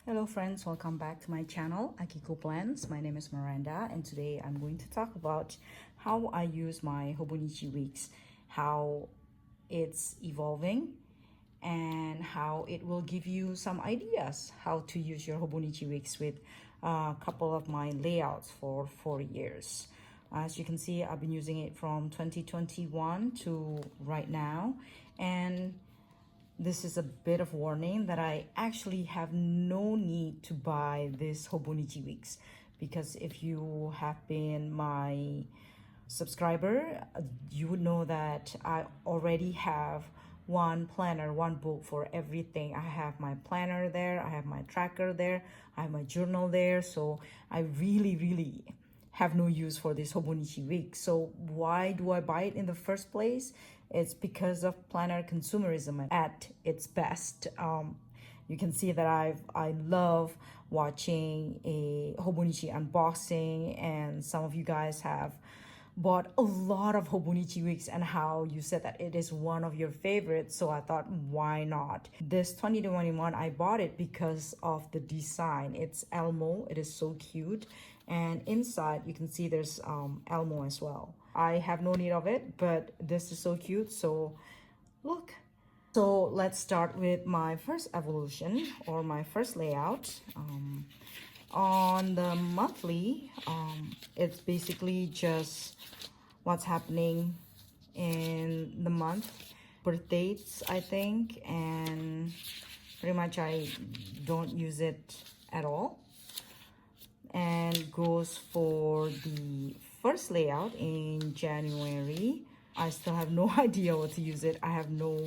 Hello friends, welcome back to my channel, Akiko Plans. My name is Miranda and today I'm going to talk about how I use my Hobonichi Weeks, how it's evolving, and how it will give you some ideas how to use your Hobonichi Weeks with a couple of my layouts for 4 years. As you can see, I've been using it from 2021 to right now, and this is a bit of warning that I actually have no need to buy this Hobonichi Weeks, because if you have been my subscriber, you would know that I already have one planner, one book for everything. I have my planner there, I have my tracker there, I have my journal there, so I really have no use for this Hobonichi Week. So why do I buy it in the first place? It's because of planner consumerism at its best. You can see that I love watching a Hobonichi unboxing, and some of you guys have bought a lot of Hobonichi Weeks and how you said that it is one of your favorites. So I thought, why not? This 2021, I bought it because of the design. It's Elmo. It is so cute. And inside you can see there's Elmo as well. I have no need of it, but this is so cute. So look. So let's start with my first evolution or my first layout. On the monthly, it's basically just what's happening in the month, birth dates, I think, and pretty much I don't use it at all. And goes for the first layout in January. I still have no idea what to use it. I have no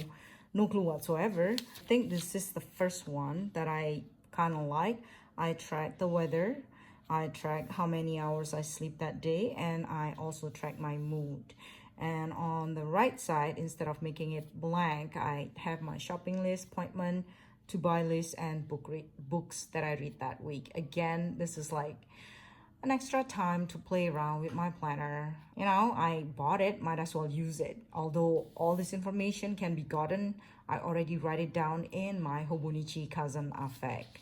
clue whatsoever. I think this is the first one that I kind of like. I track the weather, I track how many hours I sleep that day, and I also track my mood. And on the right side, instead of making it blank, I have my shopping list, appointment, to buy list, and books that I read that week. Again, this is like an extra time to play around with my planner. You know, I bought it, might as well use it. Although all this information can be gotten, I already write it down in my Hobonichi Kazan Affect.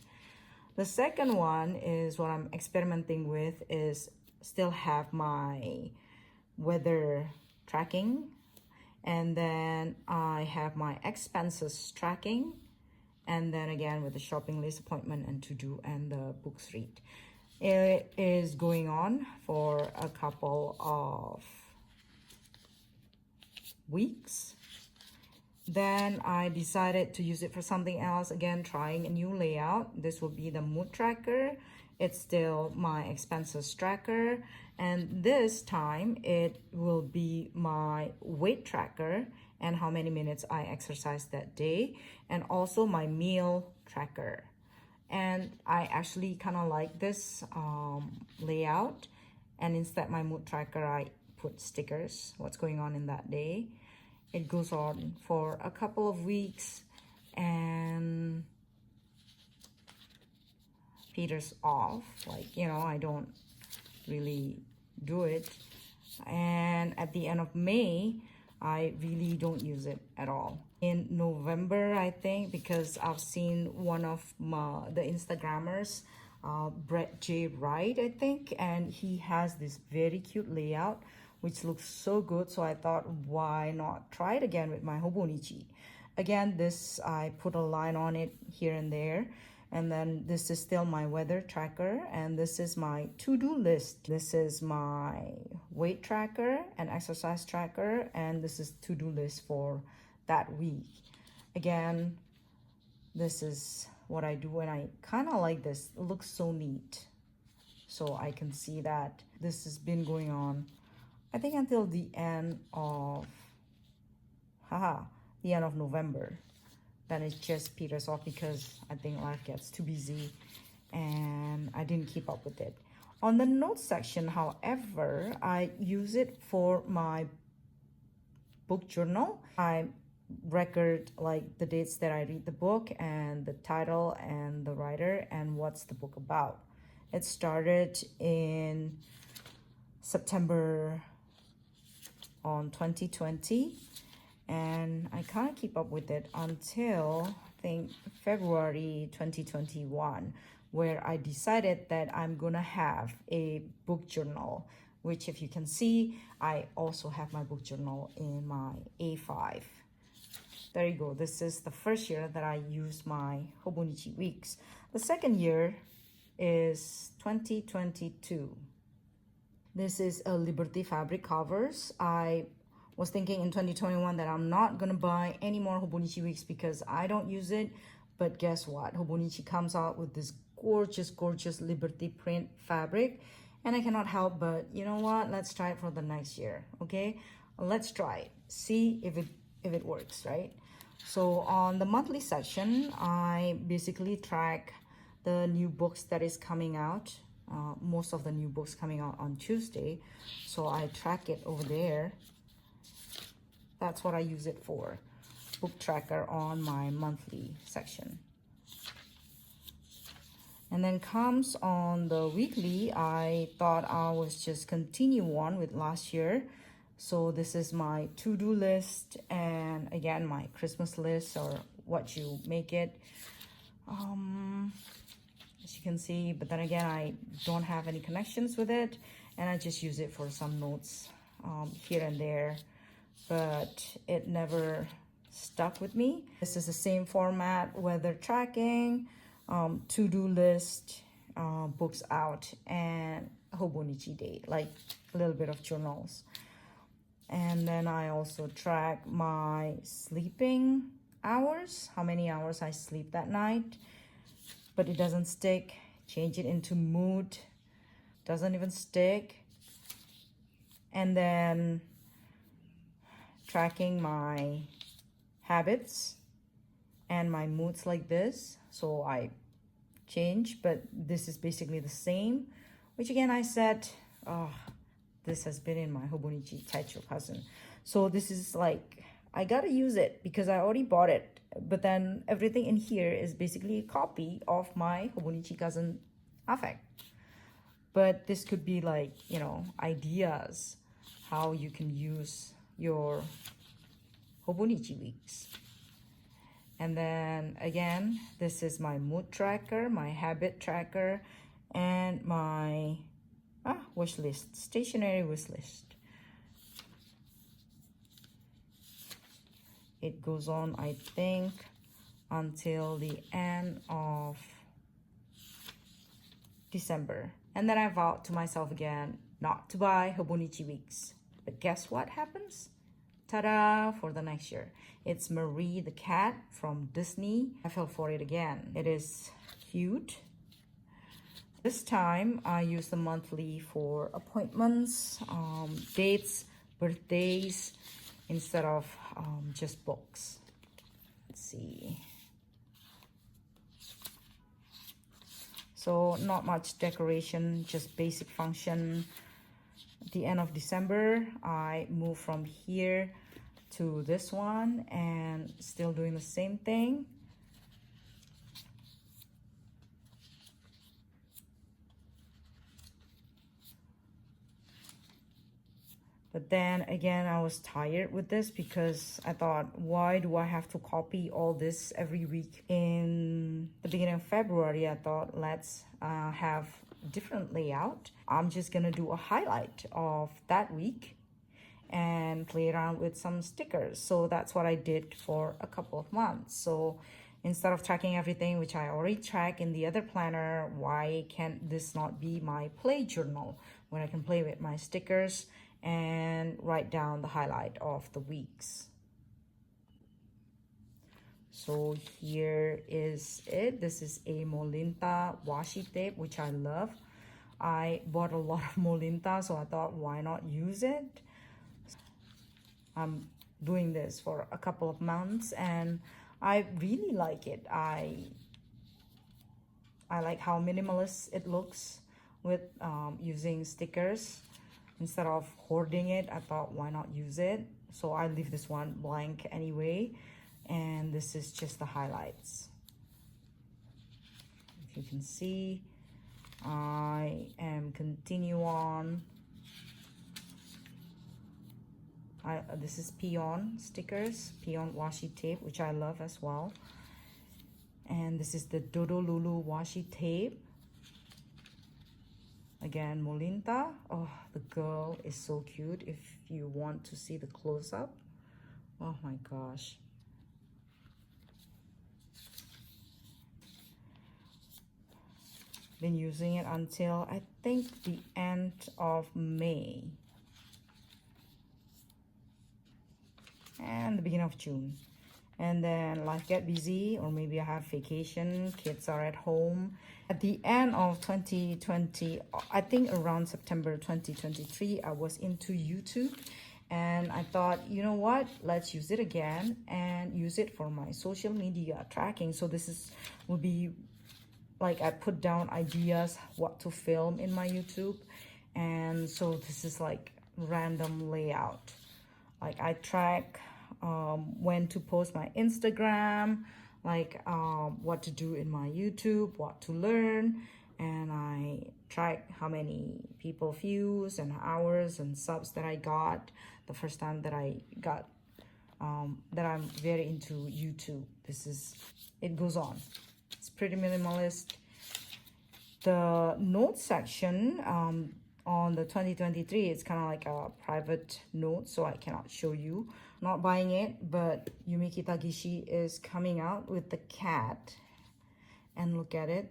The second one is what I'm experimenting with, is still have my weather tracking, and then I have my expenses tracking, and then again with the shopping list, appointment, and to do, and the books read. It is going on for a couple of weeks. Then I decided to use it for something else, again trying a new layout. This will be the mood tracker. It's still my expenses tracker, and this time it will be my weight tracker and how many minutes I exercise that day, and also my meal tracker. And I actually kind of like this layout. And instead my mood tracker, I put stickers, what's going on in that day. It goes on for a couple of weeks and peters off. Like, you know, I don't really do it. And at the end of May, I really don't use it at all. In November, I think, because I've seen one of the Instagrammers, Brett J. Wright, I think, and he has this very cute layout which looks so good. So I thought, why not try it again with my Hobonichi? Again, this, I put a line on it here and there. And then this is still my weather tracker, and this is my to-do list. This is my weight tracker and exercise tracker, and this is to-do list for that week. Again, this is what I do, and I kind of like this. It looks so neat. So I can see that this has been going on, I think, until the end of November. Then it just peters off because I think life gets too busy and I didn't keep up with it. On the notes section, however, I use it for my book journal. I record like the dates that I read the book and the title and the writer and what's the book about. It started in September on 2020, and I kind of keep up with it until I think February 2021, where I decided that I'm gonna have a book journal, which if you can see, I also have my book journal in my A5. There you go. This is the first year that I use my Hobonichi Weeks. The second year is 2022. This is a Liberty fabric covers. I was thinking in 2021 that I'm not gonna buy any more Hobonichi Weeks because I don't use it. But guess what? Hobonichi comes out with this gorgeous Liberty print fabric, and I cannot help but, you know what? Let's try it for the next year, okay? Let's try it. See if it works, right? So on the monthly section, I basically track the new books that is coming out. Most of the new books coming out on Tuesday, so I track it over there. That's what I use it for, book tracker on my monthly section. And then comes on the weekly, I thought I was just continue on with last year. So this is my to-do list, and again my Christmas list, or what you make it. As you can see, but then again, I don't have any connections with it, and I just use it for some notes here and there, but it never stuck with me. This is the same format: weather tracking, to-do list, books out, and Hobonichi day, like a little bit of journals. And then I also track my sleeping hours, how many hours I sleep that night. But it doesn't stick. Change it into mood, doesn't even stick. And then tracking my habits and my moods like this. So I change, but this is basically the same, which again I said, this has been in my Hobonichi Taicho cousin. So this is like, I gotta use it because I already bought it. But then everything in here is basically a copy of my Hobonichi cousin affect. But this could be like, you know, ideas how you can use your Hobonichi Weeks. And then again, this is my mood tracker, my habit tracker, and my wish list, stationery wish list. It goes on, I think, until the end of December. And then I vowed to myself again not to buy Hobonichi Weeks. But guess what happens? Ta-da! For the next year. It's Marie the cat from Disney. I fell for it again. It is cute. This time I use the monthly for appointments, dates, birthdays, instead of just books. Let's see. So not much decoration, just basic function. At the end of December, I move from here to this one and still doing the same thing. But then again, I was tired with this because I thought, why do I have to copy all this every week? In the beginning of February, I thought, let's have a different layout. I'm just gonna do a highlight of that week and play around with some stickers. So that's what I did for a couple of months. So instead of tracking everything, which I already track in the other planner, why can't this not be my play journal, when I can play with my stickers and write down the highlight of the weeks? So here is it. This is a Molinta washi tape, which I love. I bought a lot of Molinta, so I thought, why not use it? I'm doing this for a couple of months and I really like it. I like how minimalist it looks with using stickers. Instead of hoarding it, I thought, why not use it? So I leave this one blank anyway, and this is just the highlights. If you can see, I am continue on. This is peon stickers, peon washi tape, which I love as well. And this is the Dodo Lulu washi tape. Again, Molinta. Oh, the girl is so cute. If you want to see the close-up. Oh my gosh. Been using it until I think the end of May. And the beginning of June. And then life get busy, or maybe I have vacation, kids are at home. At the end of 2020, I think around September 2023, I was into YouTube, and I thought, you know what, let's use it again and use it for my social media tracking. So this will be like, I put down ideas what to film in my YouTube, and so this is like random layout. Like I track when to post my Instagram, like what to do in my YouTube, what to learn, and I track how many people views and hours and subs that I got the first time that I got that I'm very into YouTube. It goes on. It's pretty minimalist. The notes section on the 2023, it's kind of like a private note, so I cannot show you. Not buying it, but Yumiki Tagishi is coming out with the cat, and look at it.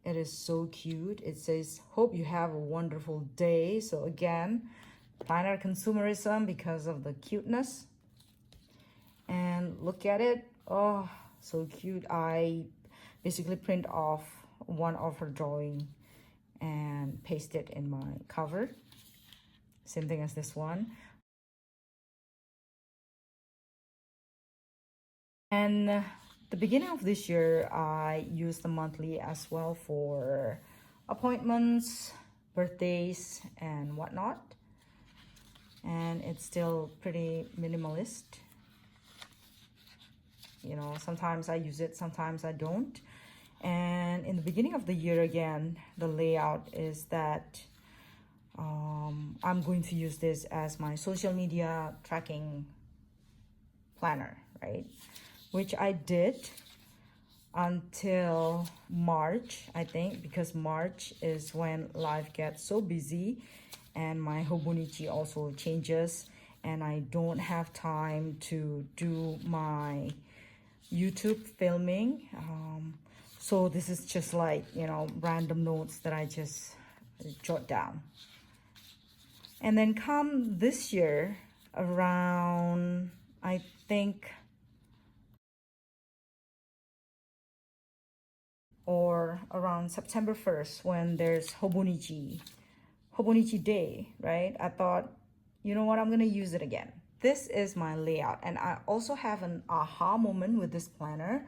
It is so cute. It says, hope you have a wonderful day. So again, planner consumerism because of the cuteness. And look at it. Oh, so cute. I basically print off one of her drawing and paste it in my cover. Same thing as this one. And the beginning of this year, I used the monthly as well for appointments, birthdays, and whatnot. And it's still pretty minimalist. You know, sometimes I use it, sometimes I don't. And in the beginning of the year again, the layout is that I'm going to use this as my social media tracking planner, right? Which I did until March, I think, because March is when life gets so busy and my Hobonichi also changes and I don't have time to do my YouTube filming. So this is just like, you know, random notes that I just jot down. And then come this year around, I think, or around September 1st, when there's Hobonichi Day, right? I thought, you know what, I'm gonna use it again. This is my layout, and I also have an aha moment with this planner.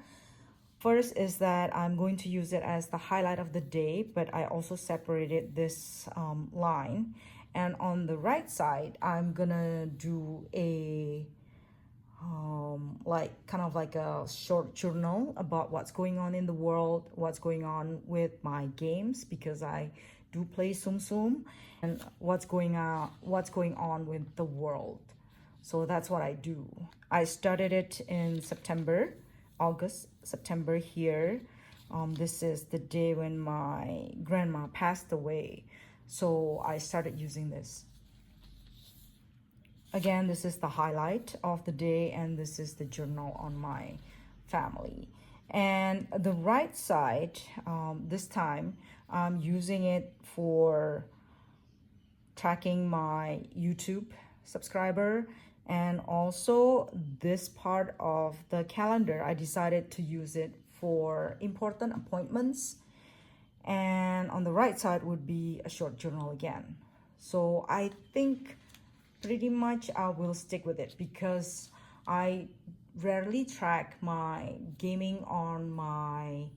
First is that I'm going to use it as the highlight of the day, but I also separated this line. And on the right side, I'm gonna do a like kind of like a short journal about what's going on in the world, what's going on with my games, because I do play Tsum Tsum, and what's going on with the world. So that's what I do. I started it in September here. This is the day when my grandma passed away. So I started using this. Again, this is the highlight of the day, and this is the journal on my family. And the right side, this time, I'm using it for tracking my YouTube subscriber, and also this part of the calendar, I decided to use it for important appointments. And on the right side would be a short journal again. So I think pretty much I will stick with it, because I rarely track my gaming on my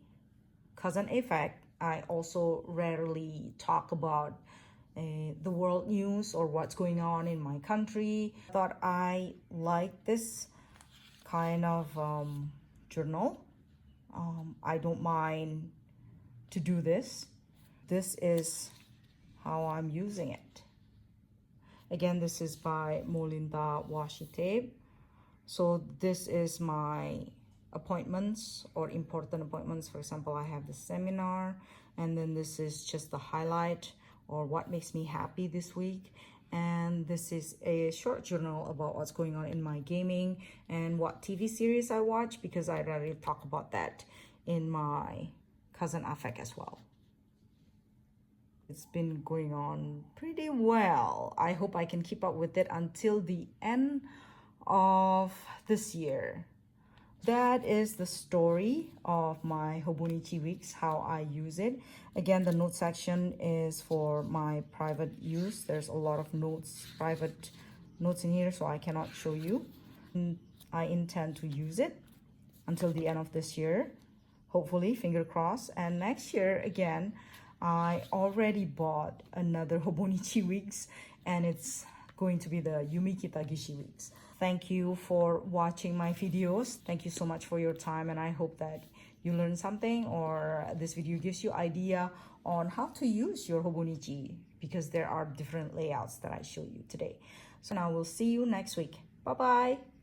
cousin Effect. I also rarely talk about the world news or what's going on in my country. I thought I like this kind of journal. I don't mind to do this. This is how I'm using it. Again, this is by Molinda washi tape. So this is my appointments or important appointments. For example, I have the seminar, and then this is just the highlight or what makes me happy this week. And this is a short journal about what's going on in my gaming and what TV series I watch, because I already talk about that in my cousin Afek as well. It's been going on pretty well. I hope I can keep up with it until the end of this year. That is the story of my Hobonichi Weeks, how I use it. Again, the note section is for my private use. There's a lot of notes, private notes in here, so I cannot show you. I intend to use it until the end of this year, hopefully, finger crossed. And next year, again, I already bought another Hobonichi Weeks, and it's going to be the Yumi Kitagishi Weeks. Thank you for watching my videos. Thank you so much for your time, and I hope that you learned something, or this video gives you idea on how to use your Hobonichi, because there are different layouts that I show you today. So now we'll see you next week. Bye-bye.